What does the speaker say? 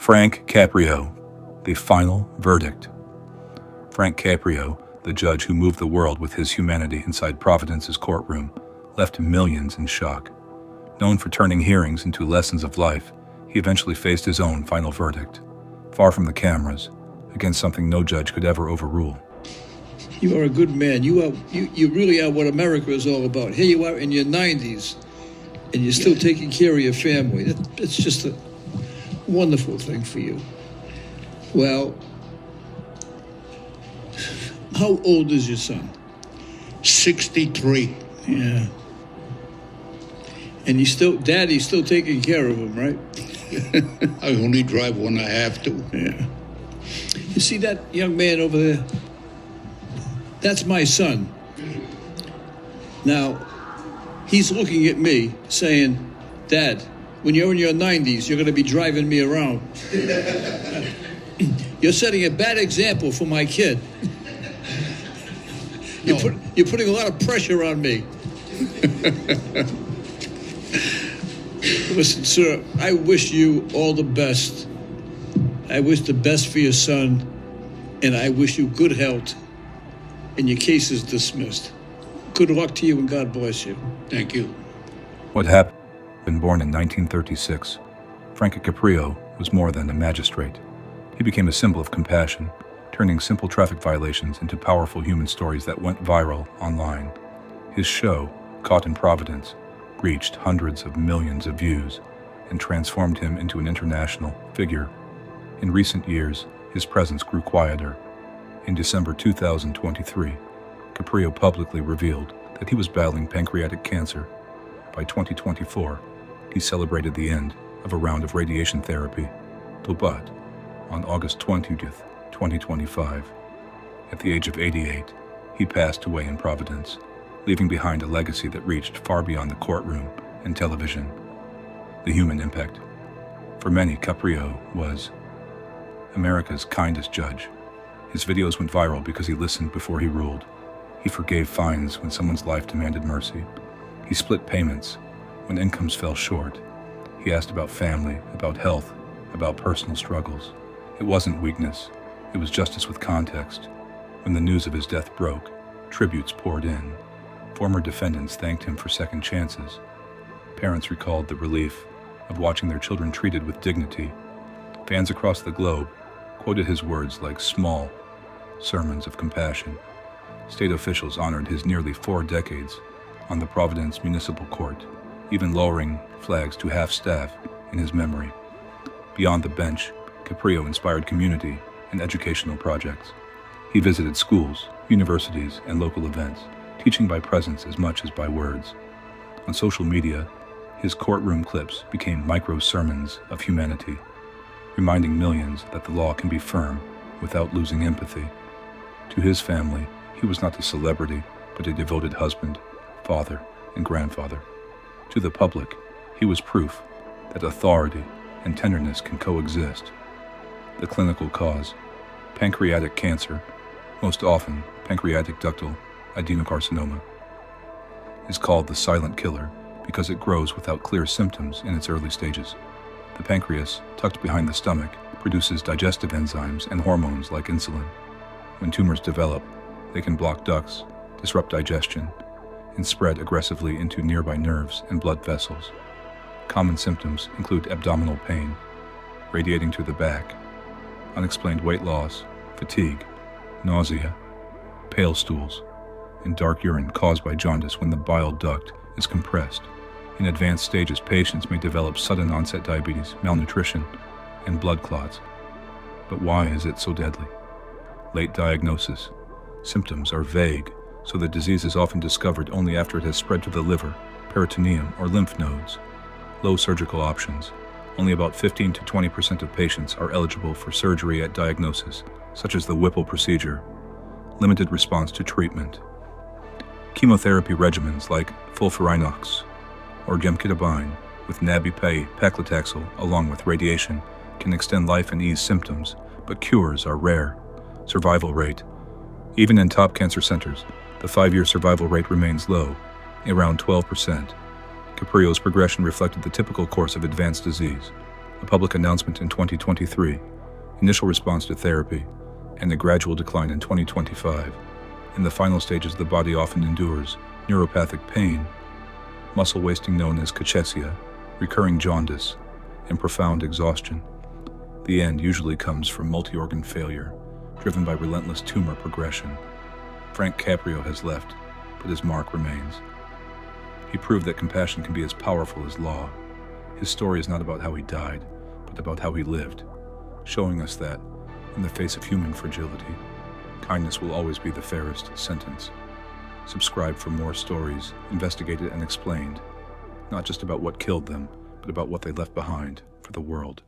Frank Caprio, the final verdict. Frank Caprio, the judge who moved the world with his humanity inside Providence's courtroom, left millions in shock. Known for turning hearings into lessons of life, he eventually faced his own final verdict, far from the cameras, against something no judge could ever overrule. You are a good man. You really are what America is all about. Here you are in your 90s, and you're still taking care of your family. It's just a wonderful thing for you. Well, how old is your son? 63. Yeah. And Daddy's still taking care of him, right? I only drive when I have to. Yeah. You see that young man over there? That's my son. Now, he's looking at me saying, Dad, when you're in your 90s, you're going to be driving me around. You're setting a bad example for my kid. You're putting a lot of pressure on me. Listen, sir, I wish you all the best. I wish the best for your son, and I wish you good health. And your case is dismissed. Good luck to you, and God bless you. Thank you. What happened? Born in 1936, Frank Caprio was more than a magistrate. He became a symbol of compassion, turning simple traffic violations into powerful human stories that went viral online. His show, Caught in Providence, reached hundreds of millions of views and transformed him into an international figure. In recent years, his presence grew quieter. In December 2023, Caprio publicly revealed that he was battling pancreatic cancer. By 2024, he celebrated the end of a round of radiation therapy. But on August 20th, 2025, at the age of 88, he passed away in Providence, leaving behind a legacy that reached far beyond the courtroom and television. The human impact. For many, Caprio was America's kindest judge. His videos went viral because he listened before he ruled. He forgave fines when someone's life demanded mercy. He split payments when incomes fell short. He asked about family, about health, about personal struggles. It wasn't weakness. It was justice with context. When the news of his death broke, tributes poured in. Former defendants thanked him for second chances. Parents recalled the relief of watching their children treated with dignity. Fans across the globe quoted his words like small sermons of compassion. State officials honored his nearly 4 decades on the Providence Municipal Court, even lowering flags to half-staff in his memory. Beyond the bench, Caprio inspired community and educational projects. He visited schools, universities, and local events, teaching by presence as much as by words. On social media, his courtroom clips became micro-sermons of humanity, reminding millions that the law can be firm without losing empathy. To his family, he was not a celebrity, but a devoted husband, father, and grandfather. To the public, he was proof that authority and tenderness can coexist. The clinical cause, pancreatic cancer, most often pancreatic ductal adenocarcinoma, is called the silent killer because it grows without clear symptoms in its early stages. The pancreas, tucked behind the stomach, produces digestive enzymes and hormones like insulin. When tumors develop, they can block ducts, disrupt digestion, and spread aggressively into nearby nerves and blood vessels. Common symptoms include abdominal pain, radiating to the back, unexplained weight loss, fatigue, nausea, pale stools, and dark urine caused by jaundice when the bile duct is compressed. In advanced stages, patients may develop sudden onset diabetes, malnutrition, and blood clots. But why is it so deadly? Late diagnosis. Symptoms are vague, so the disease is often discovered only after it has spread to the liver, peritoneum, or lymph nodes. Low surgical options. Only about 15 to 20% of patients are eligible for surgery at diagnosis, such as the Whipple procedure. Limited response to treatment. Chemotherapy regimens like FOLFIRINOX or gemcitabine with nab-paclitaxel along with radiation can extend life and ease symptoms, but cures are rare. Survival rate. Even in top cancer centers, the 5-year survival rate remains low, around 12%. Caprio's progression reflected the typical course of advanced disease. a public announcement in 2023, initial response to therapy, and the gradual decline in 2025. In the final stages, the body often endures neuropathic pain, muscle wasting known as cachexia, recurring jaundice, and profound exhaustion. The end usually comes from multi-organ failure, driven by relentless tumor progression. Frank Caprio has left, but his mark remains. He proved that compassion can be as powerful as law. His story is not about how he died, but about how he lived, showing us that, in the face of human fragility, kindness will always be the fairest sentence. Subscribe for more stories, investigated and explained, not just about what killed them, but about what they left behind for the world.